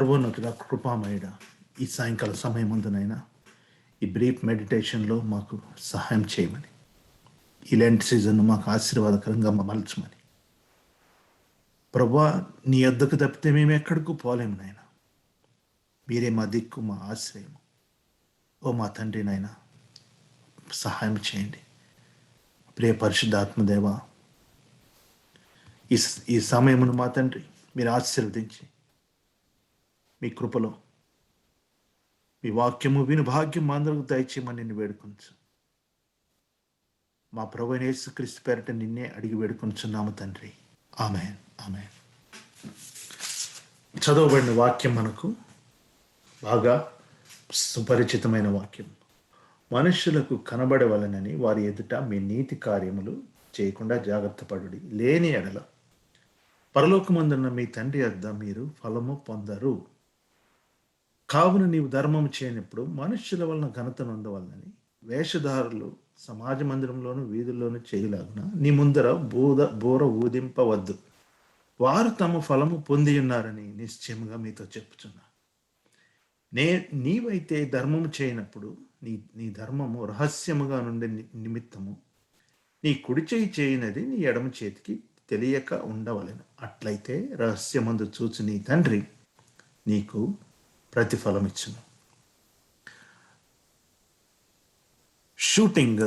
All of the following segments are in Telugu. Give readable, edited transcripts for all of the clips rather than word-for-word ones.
సర్వోన్నతుడ కృపామయుడ ఈ సాయంకాల సమయం ముందునైనా ఈ బ్రీఫ్ మెడిటేషన్లో మాకు సహాయం చేయమని ఈ లెంట్ సీజన్ను మాకు ఆశీర్వాదకరంగా మలచమని ప్రభా నీ యొద్దకు తప్పితే మేము ఎక్కడికి పోలేము నాయన మీరే మా దిక్కు మా ఆశ్రయం ఓ మా తండ్రి నాయన సహాయం చేయండి ప్రియ పరిశుద్ధాత్మదేవ ఈ సమయమును మా తండ్రి మీరు ఆశీర్వదించి మీ కృపలో మీ వాక్యము విను భాగ్యం మా అందరికి దయచేయమని నిన్ను వేడుకొంచు మా ప్రభువైన యేసుక్రీస్తు పేరట నిన్నే అడిగి వేడుకొంచున్నాము తండ్రి ఆమేన్ ఆమేన్. చదవబడిన వాక్యం మనకు బాగా సుపరిచితమైన వాక్యం. మనుష్యులకు కనబడవలనని వారి ఎదుట మీ నీతి కార్యములు చేయకుండా జాగ్రత్త పడుడి, లేని ఎడల పరలోకమందున్న మీ తండ్రి వద్ద మీరు ఫలము పొందరు. కావున నీవు ధర్మము చేయనప్పుడు మనుష్యుల వలన ఘనత నొందవలనని వేషధారులు సమాజ మందిరంలోను వీధుల్లోనూ చేయలాగున నీ ముందర బోర ఊదింపవద్దు, వారు తమ ఫలము పొంది ఉన్నారని నిశ్చయముగా మీతో చెప్పుచున్నా. నీవైతే ధర్మము చేయనప్పుడు నీ ధర్మము రహస్యముగా నుండి నిమిత్తము నీ కుడి చేయి చేయనది నీ ఎడమ చేతికి తెలియక ఉండవలెను. అట్లయితే రహస్యమందు చూచి నీ తండ్రి నీకు ప్రతిఫలం ఇచ్చును. షూటింగ్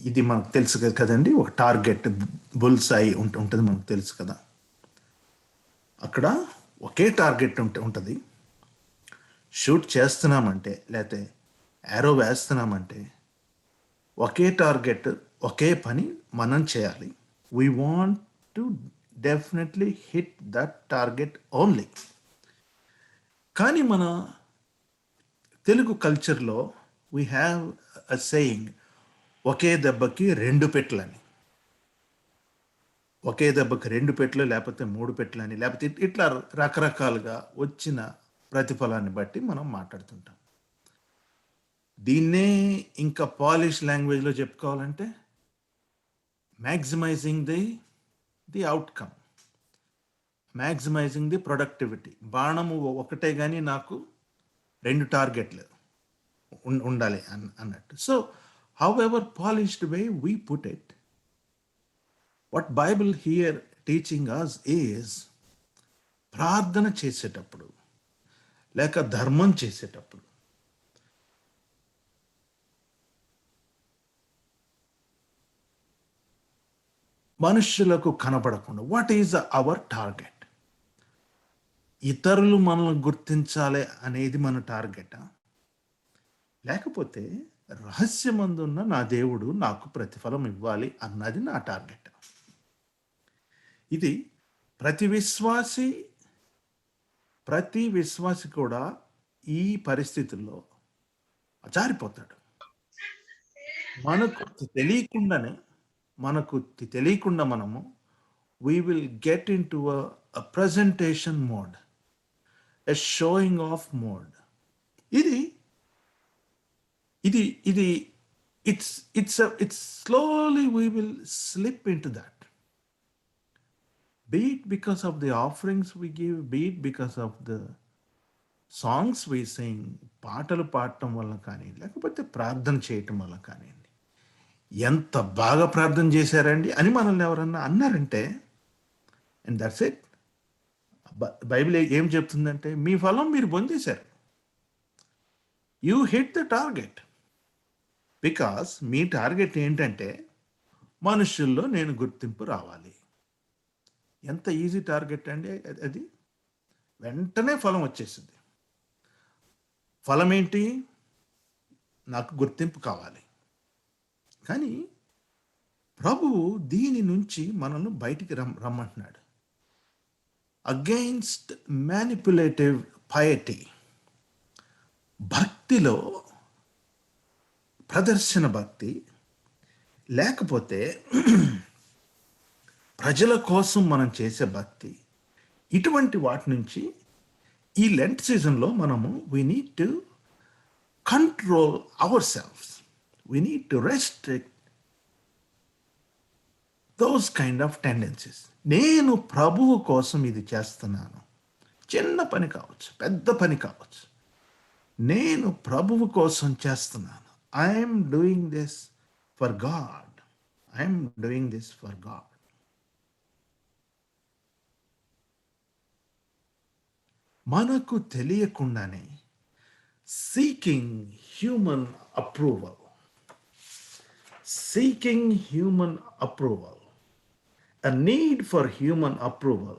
ఇది మనకు తెలుసు కదండి, ఒక టార్గెట్ బుల్స్ ఐ ఉంటుంది, మనకు తెలుసు కదా. అక్కడ ఒకే టార్గెట్ ఉంటుంది. షూట్ చేస్తున్నామంటే లేకపోతే యారో వేస్తున్నామంటే ఒకే టార్గెట్, ఒకే పని మనం చేయాలి. We want to definitely hit that target only. కానీ మన తెలుగు కల్చర్లో వీ హ్యావ్ అ సేయింగ్, ఒకే దెబ్బకి 2 పెట్లని, ఒకే దెబ్బకి 2 పెట్లు లేకపోతే 3 పెట్లని, లేకపోతే ఇట్లా రకరకాలుగా వచ్చిన ప్రతిఫలాన్ని బట్టి మనం మాట్లాడుతుంటాం. దీన్నే ఇంకా పాలిష్ లాంగ్వేజ్లో చెప్పుకోవాలంటే maximising the outcome, maximising the productivity. బాణము ఒకటే కానీ నాకు 2 టార్గెట్లు ఉండాలి అన్నట్టు. So however polished way we put it, what Bible here teaching us is, ప్రార్థన చేసేటప్పుడు లేక ధర్మం చేసేటప్పుడు మనుష్యులకు కనపడకుండా, వాట్ ఈజ్ అవర్ టార్గెట్? ఇతరులు మనల్ని గుర్తించాలి అనేది మన టార్గెటా, లేకపోతే రహస్యమందున్న నా దేవుడు నాకు ప్రతిఫలం ఇవ్వాలి అన్నది నా టార్గెట్? ఇది ప్రతి విశ్వాసి కూడా ఈ పరిస్థితుల్లో జారిపోతాడు. మనకు తెలియకుండా మనము we will get into a presentation mode, a showing off mode. It's slowly we will slip into that. Be it because of the offerings we give, be it because of the songs we sing, పాటలు పాడటం వల్ల కానీ లేకపోతే ప్రార్థన చేయటం వల్ల కానీ, ఎంత బాగా ప్రార్థన చేశారండి అని మనల్ని ఎవరన్నా అన్నారంటే, అండ్ దట్స్ ఇట్. బైబిల్ ఏం చెప్తుందంటే మీ ఫలం మీరు పొందేశారు. You hit the target. Because మీ టార్గెట్ ఏంటంటే మనుషుల్లో నేను గుర్తింపు రావాలి. ఎంత ఈజీ టార్గెట్ అండి అది. వెంటనే ఫలం వచ్చేసింది. ఫలం ఏంటి? నాకు గుర్తింపు కావాలి. కానీ ప్రభువు దీని నుంచి మనల్ని బయటికి రమ్మంటున్నాడు. అగెయిన్స్ట్ మ్యానిపులేటివ్ పయటీ, భక్తిలో ప్రదర్శన భక్తి లేకపోతే ప్రజల కోసం మనం చేసే భక్తి, ఇటువంటి వాటి నుంచి ఈ లెంట్ సీజన్లో మనము we need to control our selves. We need to restrict those kind of tendencies. నేను ప్రభువు కోసం ఇది చేస్తున్నాను, చిన్న పని కావచ్చు, పెద్ద పని కావచ్చు. నేను ప్రభువు కోసం చేస్తున్నాను. I'm doing this for God. I'm doing this for God. మనకు తెలియకుండానే seeking human approval, seeking human approval, a need for human approval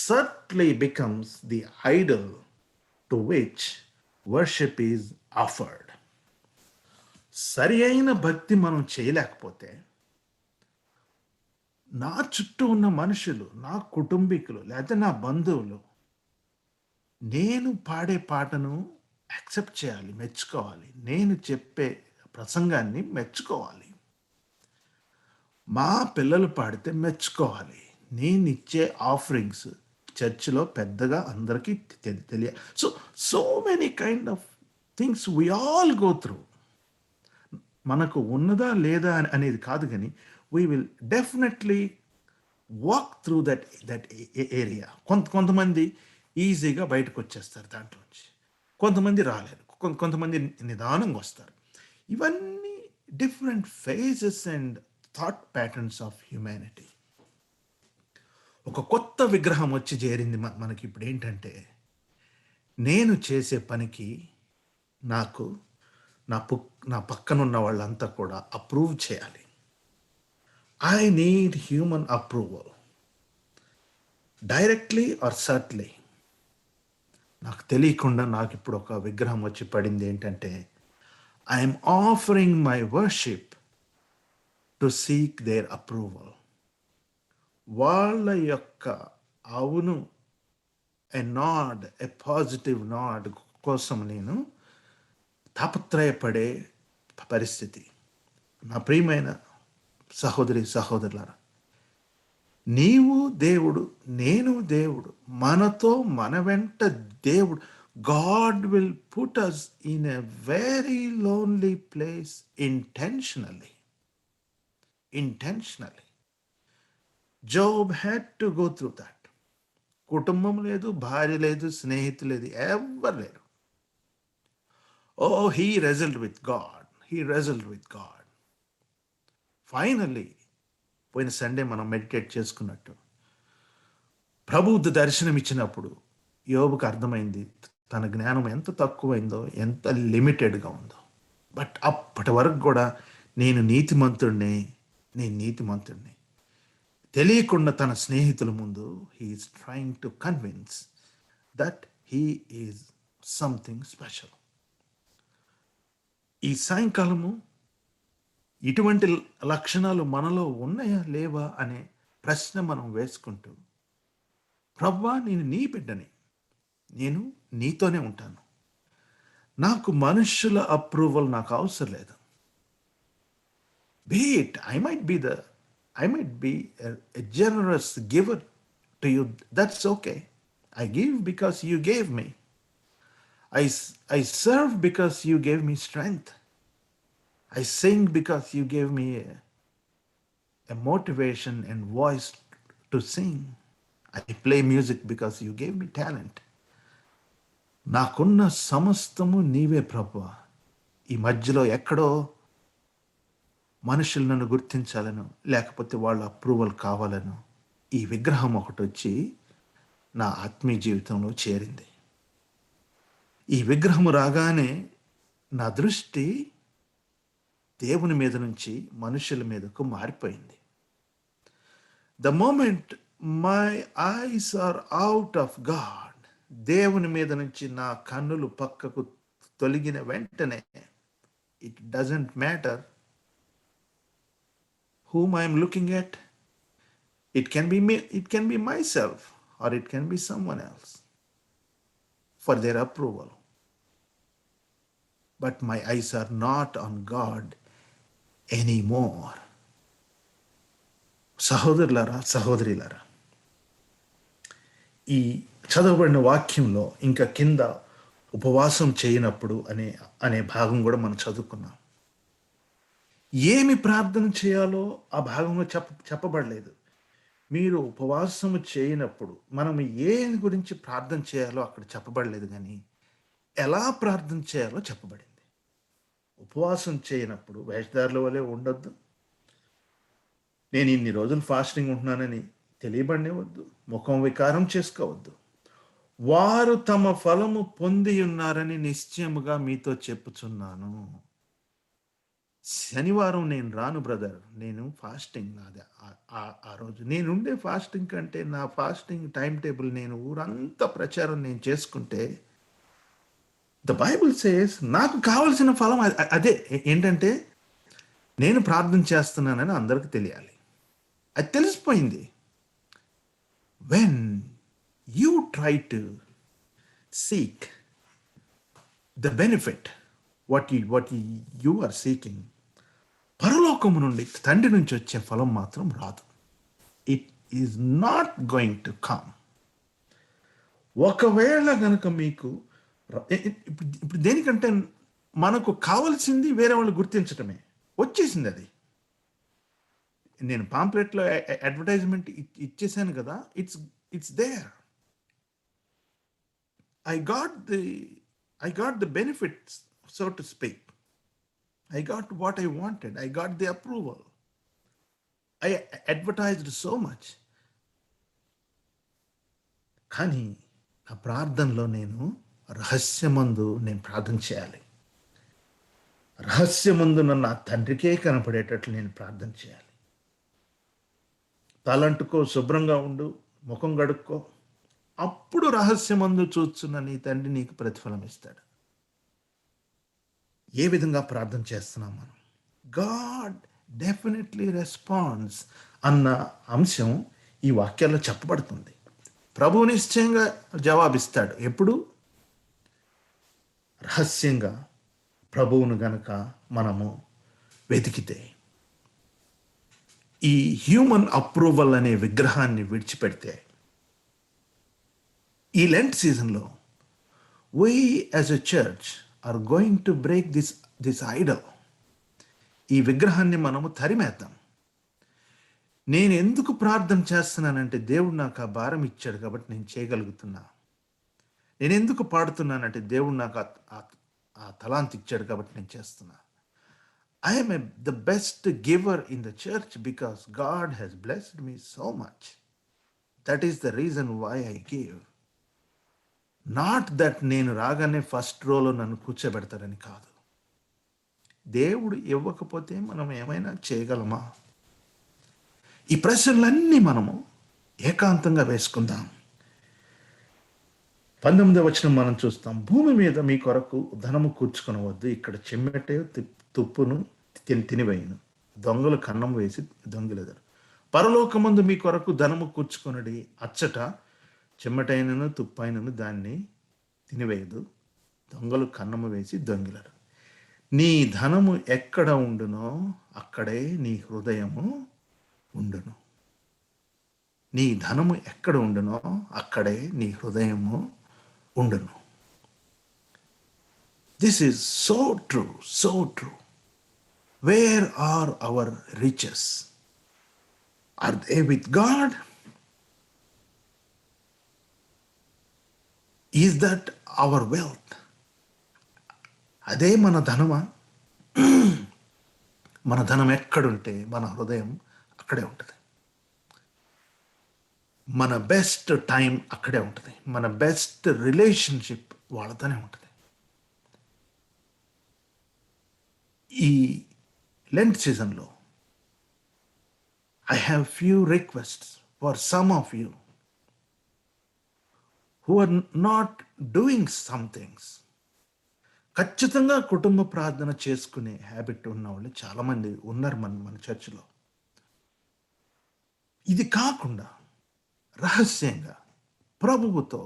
certainly becomes the idol to which worship is offered. సరి అయిన భక్తి మనం చేయలేకపోతే నా చుట్టూ ఉన్న మనుషులు, నా కుటుంబీకులు లేదా నా బంధువులు నేను పాడే పాటను యాక్సెప్ట్ చేయాలి, మెచ్చుకోవాలి. నేను చెప్పే ప్రసంగాన్ని మెచ్చుకోవాలి. మా పిల్లలు పాడితే మెచ్చుకోవాలి. నేను ఇచ్చే ఆఫరింగ్స్ చర్చిలో పెద్దగా అందరికీ తెలియ. So many kind of things we all go through. మనకు ఉన్నదా లేదా అనేది కాదు, కానీ we will definitely walk through that area. కొంతమంది ఈజీగా బయటకు వచ్చేస్తారు దాంట్లోంచి, కొంతమంది రాలేరు, కొంతమంది నిదానంగా వస్తారు. ఇవన్నీ different phases and thought patterns of humanity. ఒక కొత్త విగ్రహం వచ్చి చేరింది మనకి. ఇప్పుడు ఏంటంటే, నేను చేసే పనికి నాకు నా పక్కనున్న వాళ్ళంతా కూడా అప్రూవ్ చేయాలి. I need human approval, directly or subtly. నాకు తెలియకుండా నాకు ఇప్పుడు ఒక విగ్రహం వచ్చి పడింది. ఏంటంటే, I'm offering my worship to seek their approval. వాళ్ళ యొక్క అవును, ఎ నాడ్, ఎ పాజిటివ్ నాడ్ కోసం నేను తాపత్రయపడే పరిస్థితి. నా ప్రియమైన సహోదరి సహోదరులారా, నీవు దేవుడు, నేను దేవుడు, మనతో మన వెంట దేవుడు. God will put us in a very lonely place intentionally. Job had to go through that. కుటుంబం లేదు, భార్య లేదు, స్నేహితులు లేదు, ఎవ్వరు లేరు. Oh, he wrestled with God. Finally, పోయిన సండే మనం మెడిటేట్ చేసుకున్నట్టు, ప్రభువు దర్శనం ఇచ్చినప్పుడు యోబుకు అర్థమైంది తన జ్ఞానం ఎంత తక్కువైందో, ఎంత లిమిటెడ్గా ఉందో. బట్ అప్పటి వరకు కూడా నేను నీతిమంతుడిని తెలియకుండా తన స్నేహితుల ముందు he is trying to convince that he is something special. ఈ సాయంకాలము ఇటువంటి లక్షణాలు మనలో ఉన్నాయా లేవా అనే ప్రశ్న మనం వేసుకుంటూ, ప్రభువా, నేను నీ బిడ్డని, నేను నీతోనే ఉంటాను, నాకు మనుషుల అప్రూవల్ నాకు అవసరం లేదు. Be it, I might be a generous giver to you. That's okay. I give because you gave me. I serve because you gave me strength. I sing because you gave me a motivation and voice to sing. I play music because you gave me talent. నాకున్న సమస్తము నీవే ప్రభువా. ఈ మధ్యలో ఎక్కడో మనుషులు నన్ను గుర్తించాలను, లేకపోతే వాళ్ళ అప్రూవల్ కావాలను ఈ విగ్రహం ఒకటి వచ్చి నా ఆత్మీయ జీవితంలో చేరింది. ఈ విగ్రహము రాగానే నా దృష్టి దేవుని మీద నుంచి మనుషుల మీదకు మారిపోయింది. The moment my eyes are out of God, దేవుని మీద నుంచి నా కన్నులు పక్కకు తొలగిన వెంటనే, it doesn't matter whom I am looking at. It can be me, it can be myself, or it can be someone else for their approval. But my eyes are not on God anymore. సహోదరులారా, సహోదరులారా, ఈ చదవబడిన వాక్యంలో ఇంకా కింద ఉపవాసం చేయనప్పుడు అనే భాగం కూడా మనం చదువుకున్నాం. ఏమి ప్రార్థన చేయాలో ఆ భాగంలో చెప్పబడలేదు. మీరు ఉపవాసము చేయనప్పుడు మనం ఏని గురించి ప్రార్థన చేయాలో అక్కడ చెప్పబడలేదు కానీ ఎలా ప్రార్థన చేయాలో చెప్పబడింది. ఉపవాసం చేయనప్పుడు వేషధారుల వలె ఉండొద్దు. నేను ఇన్ని రోజులు ఫాస్టింగ్ ఉంటున్నానని తెలియబడినవద్దు. ముఖం వికారం చేసుకోవద్దు. వారు తమ ఫలము పొంది ఉన్నారని నిశ్చయముగా మీతో చెప్పుచున్నాను. శనివారం నేను రాను బ్రదర్, నేను ఫాస్టింగ్. నాది ఆ రోజు నేనుండే ఫాస్టింగ్ కంటే నా ఫాస్టింగ్ టైం టేబుల్ నేను ఊరంతా ప్రచారం నేను చేసుకుంటే ద బైబుల్ సేస్ నాకు కావలసిన ఫలం అదే. ఏంటంటే నేను ప్రార్థన చేస్తున్నానని అందరికి తెలియాలి. అది తెలిసిపోయింది. When you try to seek the benefit what you are seeking, పరలోకము నుండి తండ్రి నుంచి వచ్చే ఫలం మాత్రం రాదు. It is not going to come. ఒకవేళ కనుక మీకు ఇప్పుడు దేనికంటే మనకు కావాల్సింది వేరే వాళ్ళు గుర్తించటమే. వచ్చేసింది అది. నేను పాంప్లెట్లో అడ్వర్టైజ్మెంట్ ఇచ్చేసాను కదా, it's there. I got the benefits, so to speak. I got what I wanted. I got the approval. I advertised so much. కానీ నా ప్రార్థనలో నేను రహస్యమందు నేను ప్రార్థన చేయాలి. రహస్యమందు నా తండ్రికే కనపడేటట్లు నేను ప్రార్థన చేయాలి. తలంటుకో, శుభ్రంగా ఉండు, ముఖం గడుక్కో, అప్పుడు రహస్యమందు చూస్తున్న నీ తండ్రి నీకు ప్రతిఫలం ఇస్తాడు. ఏ విధంగా ప్రార్థన చేస్తున్నాం మనం? గాడ్ డెఫినెట్లీ రెస్పాన్స్ అన్న అంశం ఈ వాక్యాల్లో చెప్పబడుతుంది. ప్రభువు నిశ్చయంగా జవాబిస్తాడు. ఎప్పుడు? రహస్యంగా ప్రభువును గనక మనము వెతికితే. ఈ హ్యూమన్ అప్రూవల్ అనే విగ్రహాన్ని విడిచిపెడితే ఈ లెంట్ సీజన్లో we as a church are going to break this idol. ఈ విగ్రహాన్ని మనము తరిమేద్దాం. నేను ఎందుకు ప్రార్థన చేస్తున్నానంటే దేవుడు నాకు ఆ భారం ఇచ్చాడు కాబట్టి నేను చేయగలుగుతున్నా. నేను ఎందుకు పాడుతున్నానంటే దేవుడు నాకు ఆ తలాంత్ ఇచ్చాడు కాబట్టి నేను చేస్తున్నా. I'm the best giver in the church because God has blessed me so much. That is the reason why I give. Not that నేను రాగానే ఫస్ట్ రోలో నన్ను కూర్చోబెడతారని కాదు. దేవుడు ఇవ్వకపోతే మనం ఏమైనా చేయగలమా? ఈ ప్రశ్నలన్నీ మనము ఏకాంతంగా వేసుకుందాం. 19వ వచనం మనం చూస్తాం. భూమి మీద మీ కొరకు ధనము కూర్చుకొనవద్దు, ఇక్కడ చెమ్మటే తుప్పును తినివేయును, దొంగలు కన్నం వేసి దొంగిలెదరు. పరలోకమందు మీ కొరకు ధనము కూర్చుకొనడి, అచ్చట చెమ్మటైనను తుప్పైనను దాన్ని తినివేయదు, దొంగలు కన్నము వేసి దొంగిలరు. నీ ధనము ఎక్కడ ఉండునో అక్కడే నీ హృదయము ఉండును. నీ ధనము ఎక్కడ ఉండునో అక్కడే నీ హృదయము ఉండును. This is so true, so true. Where are our riches? Are they with God? Is that our wealth? అదే మన ధనమా? మన ధనం ఎక్కడుంటే మన హృదయం అక్కడే ఉంటుంది. మన బెస్ట్ టైం అక్కడే ఉంటుంది. మన బెస్ట్ రిలేషన్షిప్ వాళ్ళతోనే ఉంటుంది. ఈ లెంట్ సీజన్లో I have few requests for some of you who are not doing some things. ఖచ్చితంగా కుటుంబ ప్రార్థన చేసుకునే హ్యాబిట్ ఉన్న వాళ్ళు చాలామంది ఉన్నారు మన చర్చిలో. ఇది కాకుండా రహస్యంగా ప్రభువుతో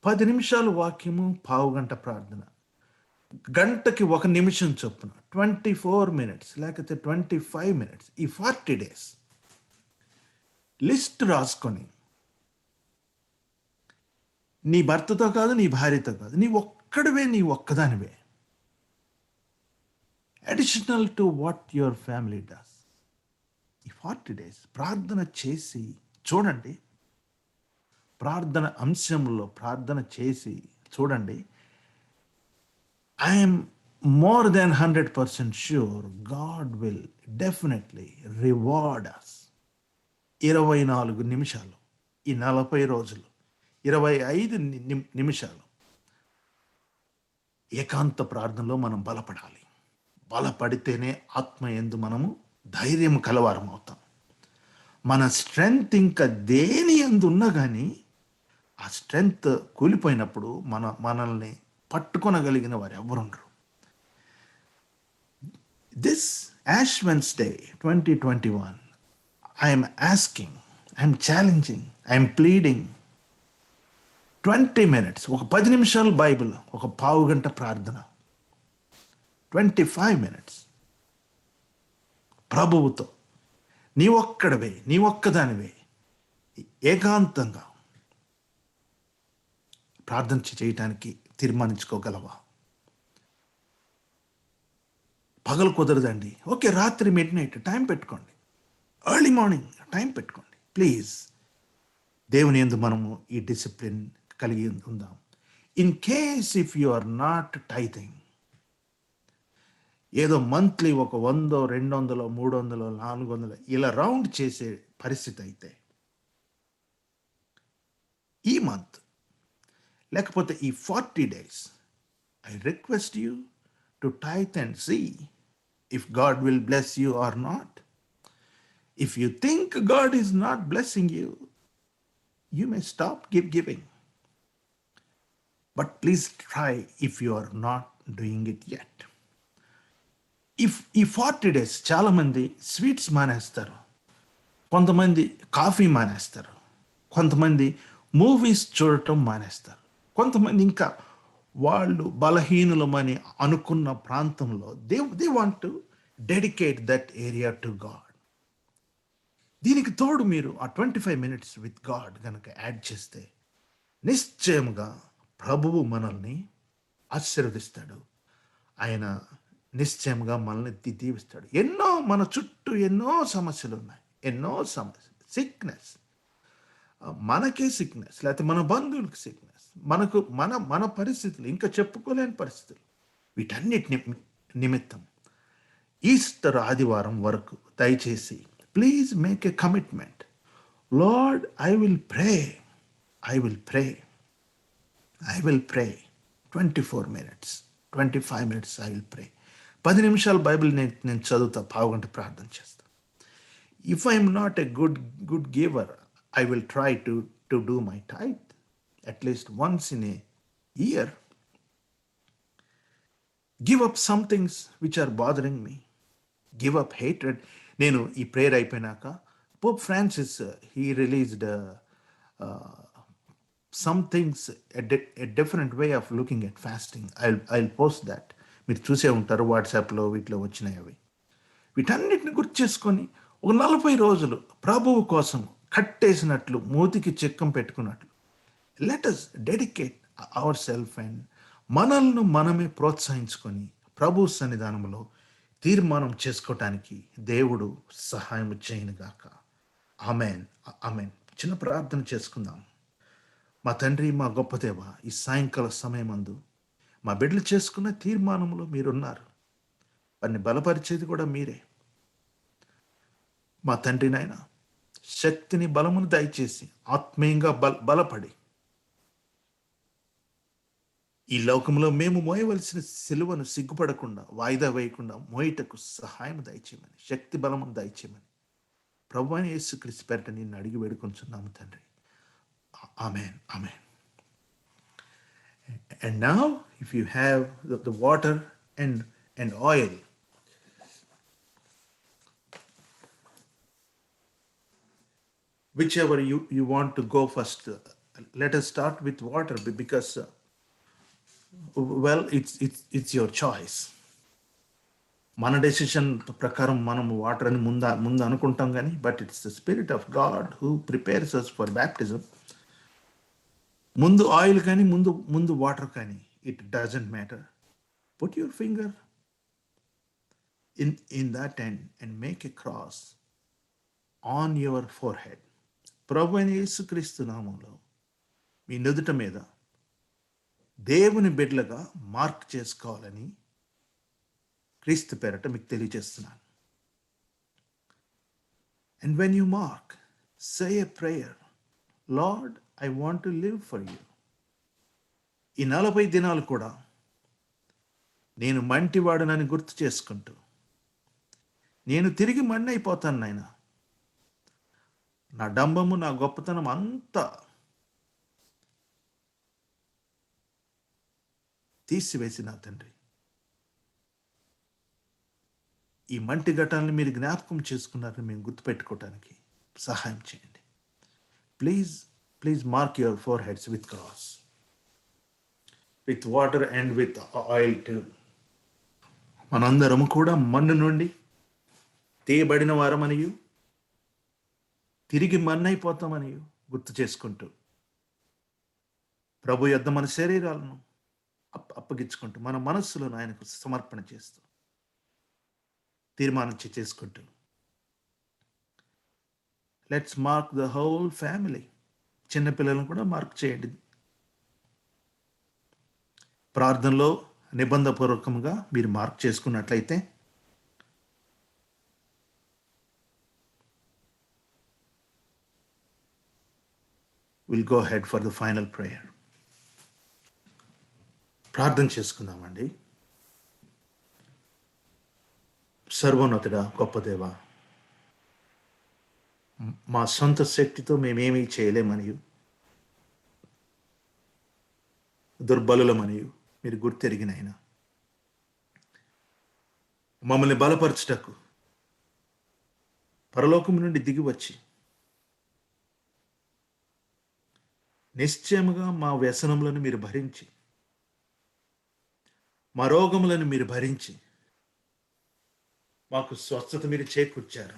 10 నిమిషాలు వాక్యము, పావు గంట ప్రార్థన, గంటకి 1 నిమిషం చొప్పున 24 minutes లేకపోతే 25 minutes, ఈ 40 days లిస్ట్ రాసుకొని, నీ భర్తతో కాదు, నీ భార్యతో కాదు, నీ ఒక్కడివే, నీ ఒక్కదానివే, additional to what your family does. ఈ 40 days ప్రార్థన చేసి చూడండి. ప్రార్థన అంశంలో ప్రార్థన చేసి చూడండి. I'm more than 100% sure God will definitely reward us. 24 నిమిషాలు, ఈ 40 రోజులు, 25 నిమిషాలు ఏకాంత ప్రార్థనలో మనం బలపడాలి. బలపడితేనే ఆత్మ యందు మనము ధైర్యం కలవారం అవుతాం. మన స్ట్రెంగ్త్ ఇంకా దేని యందు ఉన్నా కానీ ఆ స్ట్రెంగ్త్ కూలిపోయినప్పుడు మనల్ని పట్టుకొనగలిగిన వారు ఎవరుండరు. This Ash Wednesday 2021 I'm asking, I'm challenging, I'm pleading 20 minutes, ఒక 10 నిమిషాలు బైబిల్, ఒక పావు గంట ప్రార్థన, 25 minutes ప్రభువుతో నీ ఒక్కడవే, నీ ఒక్కదానివే ఏకాంతంగా ప్రార్థన చేయటానికి తీర్మానించుకోగలవా? పగలు కుదరదండి, ఓకే, రాత్రి మిడ్ నైట్ టైం పెట్టుకోండి, ఎర్లీ మార్నింగ్ టైం పెట్టుకోండి. ప్లీజ్ దేవుని యందు మనము ఈ డిసిప్లిన్ కలిగి ఉందాం. In case if you are not tithing, ఏదో మంత్లీ ఒక 100, 200, 300, 400 ఇలా రౌండ్ చేసే పరిస్థితి అయితే ఈ మంత్ లేకపోతే ఈ 40 days I request you to tithe and see if God will bless you or not. If you think God is not blessing you, you may stop giving. But please try if you are not doing it yet. ఈ 40 days చాలామంది స్వీట్స్ మానేస్తారు, కొంతమంది కాఫీ మానేస్తారు, కొంతమంది మూవీస్ చూడటం మానేస్తారు, కొంతమంది ఇంకా వాళ్ళు బలహీనులమని అనుకున్న ప్రాంతంలో they want to dedicate that area to God. దీనికి తోడు మీరు ఆ 25 minutes విత్ గాడ్ కనుక యాడ్ చేస్తే నిశ్చయముగా ప్రభువు మనల్ని ఆశీర్వదిస్తాడు. ఆయన నిశ్చయంగా మనల్ని దీవిస్తాడు. మన చుట్టూ ఎన్నో సమస్యలు ఉన్నాయి, ఎన్నో సమస్యలు, సిక్నెస్, మనకే సిక్నెస్, లేకపోతే మన బంధువులకి సిక్నెస్, మన పరిస్థితులు ఇంకా చెప్పుకోలేని పరిస్థితులు, వీటన్నిటి నిమిత్తం ఈస్టర్ ఆదివారం వరకు దయచేసి please make a commitment. Lord, I will pray 24 minutes, 25 minutes I will pray. 10 నిమిషాలు బైబిల్ నేను చదువుతా, పావు గంట ప్రార్థన చేస్తా. If I'm not a good giver, I will try to do my tithe at least once in a year. Give up some things which are bothering me. Give up hatred. నేను ఈ ప్రేయర్ అయిపోయినాక Pope Francis he released some things, a different way of looking at fasting. I'll post that. మీరు చూసే ఉంటారు, వాట్సాప్లో వీటిలో వచ్చినాయి అవి. వీటన్నిటిని గుర్తు చేసుకొని ఒక 40 రోజులు ప్రభువు కోసం కట్టేసినట్లు, మూతికి చెక్కం పెట్టుకున్నట్లు let us dedicate our self and మనల్ని మనమే ప్రోత్సహించుకొని ప్రభు సన్నిధానంలో తీర్మానం చేసుకోవటానికి దేవుడు సహాయం చేయనుగాక. Amen, amen. చిన్న ప్రార్థన చేసుకుందాం. మా తండ్రి, మా గొప్ప దేవ, ఈ సాయంకాల సమయమందు మా బిడ్డలు చేసుకున్న తీర్మానంలో మీరున్నారు. వారిని బలపరిచేది కూడా మీరే. మా తండ్రి నాయన, శక్తిని, బలమును దయచేసి ఆత్మీయంగా బలపడి ఈ లోకంలో మేము మోయవలసిన సిలువను సిగ్గుపడకుండా, వాయిదా వేయకుండా మోయటకు సహాయం దయచేయమని, శక్తి బలమును దయచేయమని ప్రభువైన యేసుక్రీస్తు పేరిట నిన్ను అడిగి వేడుకొంచున్నాము తండ్రి. Amen. Amen. And now, if you have the water and oil, whichever you want to go first, let us start with water because, well, it's your choice. మన డెసిషన్ ప్రకారం మనం వాటర్ అని ముందు అనుకుంటాం కానీ, but it's the spirit of God who prepares us for baptism. ముందు ఆయిల్ కానీ ముందు వాటర్ కానీ, it doesn't matter. Put your finger in that and make a cross on your forehead. ప్రభు అయిన యేసుక్రీస్తు నామంలో మీ నుదుట మీద దేవుని బిడ్డలుగా మార్క్ చేసుకోవాలని క్రీస్తు పేరట మీకు తెలియజేస్తున్నాను. And when you mark, say a prayer, lord, I want to live for you. ఈ 40 దినాలు కూడా నేను మంటివాడనని గుర్తు చేసుకుంటూ, నేను తిరిగి మಣ್ಣి అయిపోతాను నాయన, నా డంబము నా గొప్పతనం అంతా తీసివేసి నా తండ్రి, ఈ మంటి ఘటాలను మీరు జ్ఞాపకం చేసుకున్నారని మేము గుర్తుపెట్టుకోవటానికి సహాయం చేయండి. Please please mark your four heads with cross, with water and with oil to. మనందరము కూడా మన్ను నుండి తీయబడిన వారమనియు తిరిగి మన్నైపోతామనియు గుర్తు చేసుకుంటూ, ప్రభు యొద్ద మన శరీరాలను అప్పగించుకుంటూ, మన మనస్సులను ఆయనకు సమర్పణ చేస్తూ, తీర్మానం చేసుకుంటూ, let's mark the whole family. చిన్నపిల్లలను కూడా మార్క్ చేయండి. ప్రార్థనలో నిబంధనపూర్వకంగా మీరు మార్క్ చేసుకున్నట్లయితే will go ahead for the final prayer. ప్రార్థన చేసుకుందామండి. సర్వోన్నతుడా, గొప్ప దేవ, మా సొంత శక్తితో మేమేమీ చేయలేమనియు, దుర్బలులమనియు మీరు గుర్తెరిగిన ఆయన, మమ్మల్ని బలపరచుటకు పరలోకము నుండి దిగి వచ్చి నిశ్చయముగా మా వ్యసనములను మీరు భరించి, మా రోగములను మీరు భరించి, మాకు స్వస్థత మీరు చేకూర్చారు.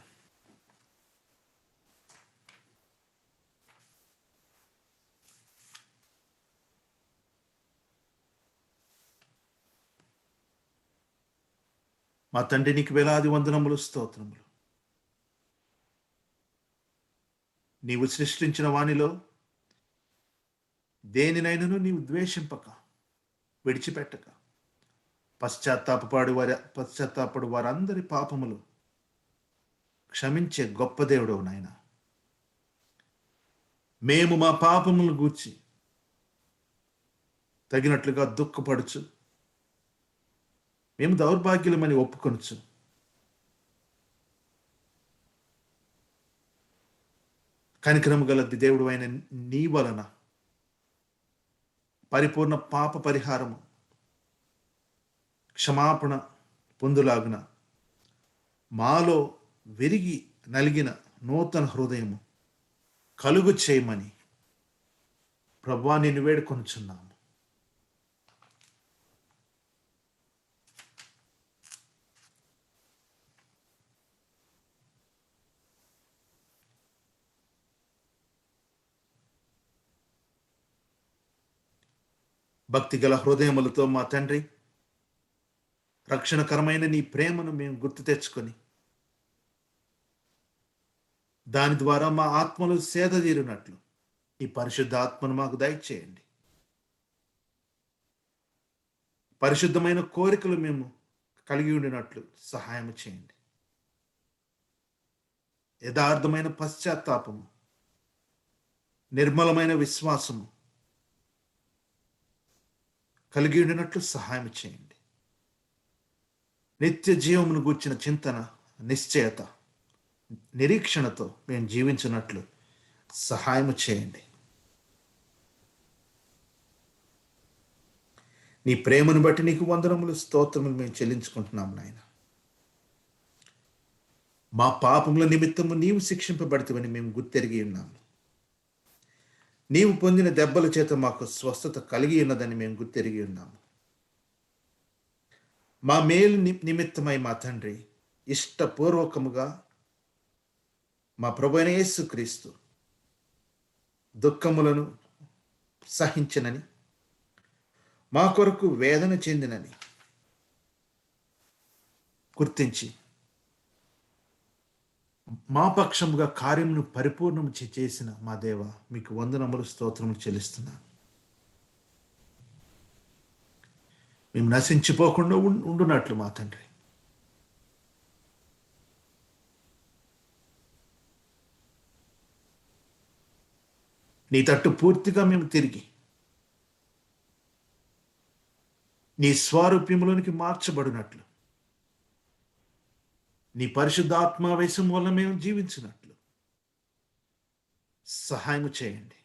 మా తండ్రి, నీకు వేలాది వందనములు, స్తోత్రములు. నీవు సృష్టించిన వానిలో దేనినైనను నీవు ద్వేషింపక, విడిచిపెట్టక, పశ్చాత్తాపడు వారందరి పాపములు క్షమించే గొప్ప దేవుడవు నాయన. మేము మా పాపములను గూర్చి తగినట్లుగా దుఃఖపడుచు, మేము దౌర్భాగ్యులమని ఒప్పుకొనుచు, కనికరము గల దేవుడు అయిన నీ వలన పరిపూర్ణ పాప పరిహారము, క్షమాపణ పొందులాగున మాలో విరిగి నలిగిన నూతన హృదయము కలుగు చేయమని ప్రభువా నిన్ను వేడుకొనుచున్నాము. భక్తిగల హృదయములతో మా తండ్రి, రక్షణకరమైన నీ ప్రేమను మేము గుర్తు తెచ్చుకొని, దాని ద్వారా మా ఆత్మలు సేదతీరినట్లు ఈ పరిశుద్ధ ఆత్మను మాకు దయచేయండి. పరిశుద్ధమైన కోరికలు మేము కలిగి ఉండినట్లు సహాయం చేయండి. యథార్థమైన పశ్చాత్తాపము, నిర్మలమైన విశ్వాసము కలిగి ఉండినట్లు సహాయం చేయండి. నిత్య జీవమును గూర్చిన చింతన, నిశ్చయత, నిరీక్షణతో మేము జీవించినట్లు సహాయం చేయండి. నీ ప్రేమను బట్టి నీకు వందనములు, స్తోత్రములు మేము చెల్లించుకుంటున్నాం నాయన. మా పాపముల నిమిత్తము నీవు శిక్షింపబడితేవని మేము గుర్తెరిగి ఉన్నాము. నీవు పొందిన దెబ్బల చేత మాకు స్వస్థత కలిగి ఉన్నదని మేము గుర్తెరిగి ఉన్నాము. మా మేలు నిమిత్తమై మా తండ్రి ఇష్టపూర్వకముగా మా ప్రభువైన యేసుక్రీస్తు దుఃఖములను సహించినని, మా కొరకు వేదన చెందినని గుర్తించి మా పక్షముగా కార్యమును పరిపూర్ణము చేసిన మా దేవ, మీకు వందనములు స్తోత్రములు చెల్లిస్తున్నాను. మేము నశించిపోకుండా ఉండునట్లు మా తండ్రి, నీ తట్టు పూర్తిగా మేము తిరిగి నీ స్వారూప్యములోనికి మార్చబడినట్లు, నీ పరిశుద్ధాత్మావేశం వల్ల మేము జీవించినట్లు సహాయం చేయండి.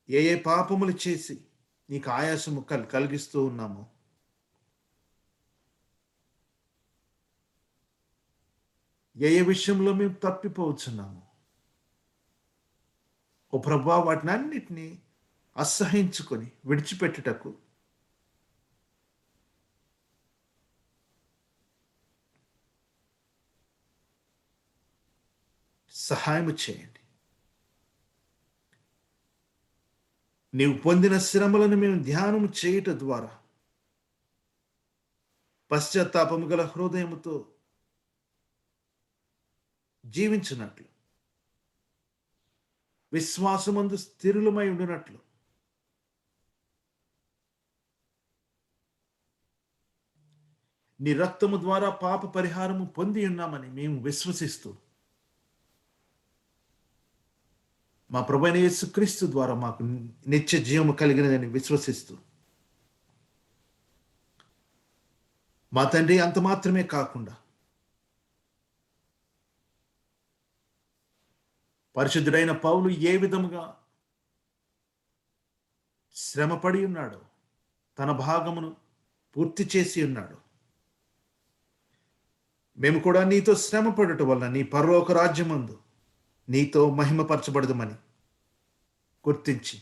ఏ ఏ పాపములు చేసి నీకు ఆయాసము కలిగిస్తూ ఉన్నామో, ఏ ఏ విషయంలో మేము తప్పిపోవచ్చున్నాము, ఓ ప్రభువా, వాటిని అన్నిటినీ అసహించుకొని విడిచిపెట్టుటకు సహాయం చేయండి. నీవు పొందిన శ్రమలను మేము ధ్యానం చేయటం ద్వారా పశ్చాత్తాపము గల హృదయముతో జీవించినట్లు, విశ్వాసమందు స్థిరులమై ఉండినట్లు, నీ రక్తము ద్వారా పాప పరిహారము పొంది ఉన్నామని మేము విశ్వసిస్తూ, మా ప్రభువైన యేసుక్రీస్తు ద్వారా మాకు నిత్య జీవము కలిగినదని విశ్వసిస్తూ, మా తండ్రి, అంత మాత్రమే కాకుండా పరిశుద్ధుడైన పౌలు ఏ విధముగా శ్రమపడి ఉన్నాడో, తన భాగమును పూర్తి చేసి ఉన్నాడు, మేము కూడా నీతో శ్రమపడటం వల్ల నీ పరలోక రాజ్యమందు నీతో మహిమపరచబడదమని గుర్తించి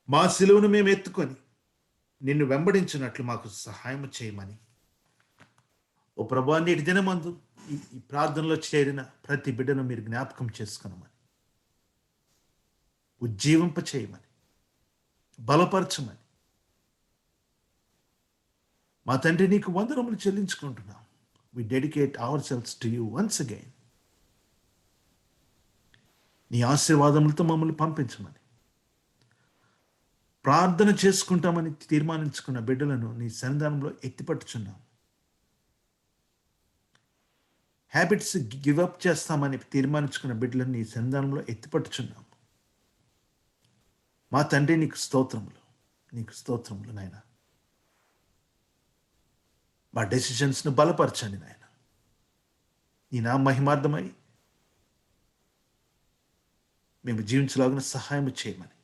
మా సిలువను మేము ఎత్తుకొని నిన్ను వెంబడించినట్లు మాకు సహాయం చేయమని, ఓ ప్రభువా, నేటి దినమందు ఈ ప్రార్థనలో చేరిన ప్రతి బిడ్డను మీరు జ్ఞాపకం చేసుకునమని, ఉజ్జీవింప చేయమని, బలపరచమని మా తండ్రి నీకు వందనములు చెల్లించుకుంటున్నాం. We dedicate ourselves to you once again. నీ ఆశీర్వాదములతో మమ్మల్ని పంపించమని, ప్రార్థన చేసుకుంటామని తీర్మానించుకున్న బిడ్డలను నీ సన్నిధానంలో ఎత్తిపట్టుచున్నాం. హ్యాబిట్స్ గివప్ చేస్తామని తీర్మానించుకున్న బిడ్డలను నీ సన్నిధానంలో ఎత్తిపట్టుచున్నాం. మా తండ్రి, నీకు స్తోత్రములు, నీకు స్తోత్రములు నాయన. మా డెసిషన్స్ను బలపరచండి నాయన. నీ నా మహిమార్థమై మేము జీవించలాగిన సహాయం చేయమని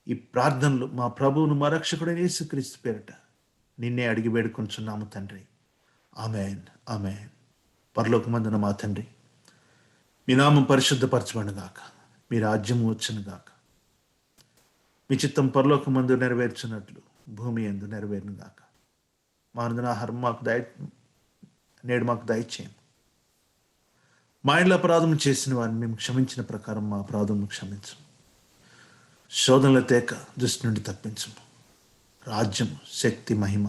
ఈ ప్రార్థనలు మా ప్రభువును, మా రక్షకుడైన యేసుక్రీస్తు పేరిట నిన్నే అడిగి వేడుకొంచున్నాము తండ్రి. ఆమేన్, ఆమేన్. పరలోకమందున మా తండ్రి, మీ నామం పరిశుద్ధపరచబడును గాక, మీ రాజ్యము వచ్చును గాక, మీ చిత్తం పరలోకమందు నెరవేర్చున్నట్లు భూమి యందు నెరవేరును గాక. మా అనుదినాహారం నేడు మాకు దయచేయం. మా ఇంట్లో అపరాధం చేసిన వారిని మేము క్షమించిన ప్రకారం మా అపరాధం క్షమించు. శోధనల తేక దృష్టి నుండి తప్పించము. రాజ్యం, శక్తి, మహిమ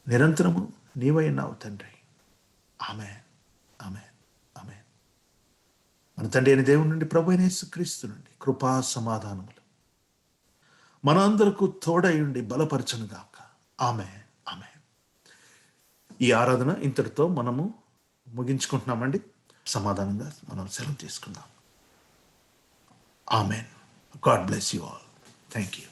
నిరంతరము నీవై ఉన్నావు తండ్రి. ఆమేన్, ఆమేన్, ఆమేన్. మన తండ్రి అయిన దేవుని నుండి, ప్రభు అయిన యేసుక్రీస్తు నుండి కృపా సమాధానములు మన అందరకు తోడై ఉండి బలపరచను గాక. ఆమేన్, ఆమేన్. ఈ ఆరాధన ఇంతటితో మనము ముగించుకుంటున్నామండి. సమాధానంగా మనం సెలవు తీసుకుందాం. ఆమేన్. God bless you all. Thank you.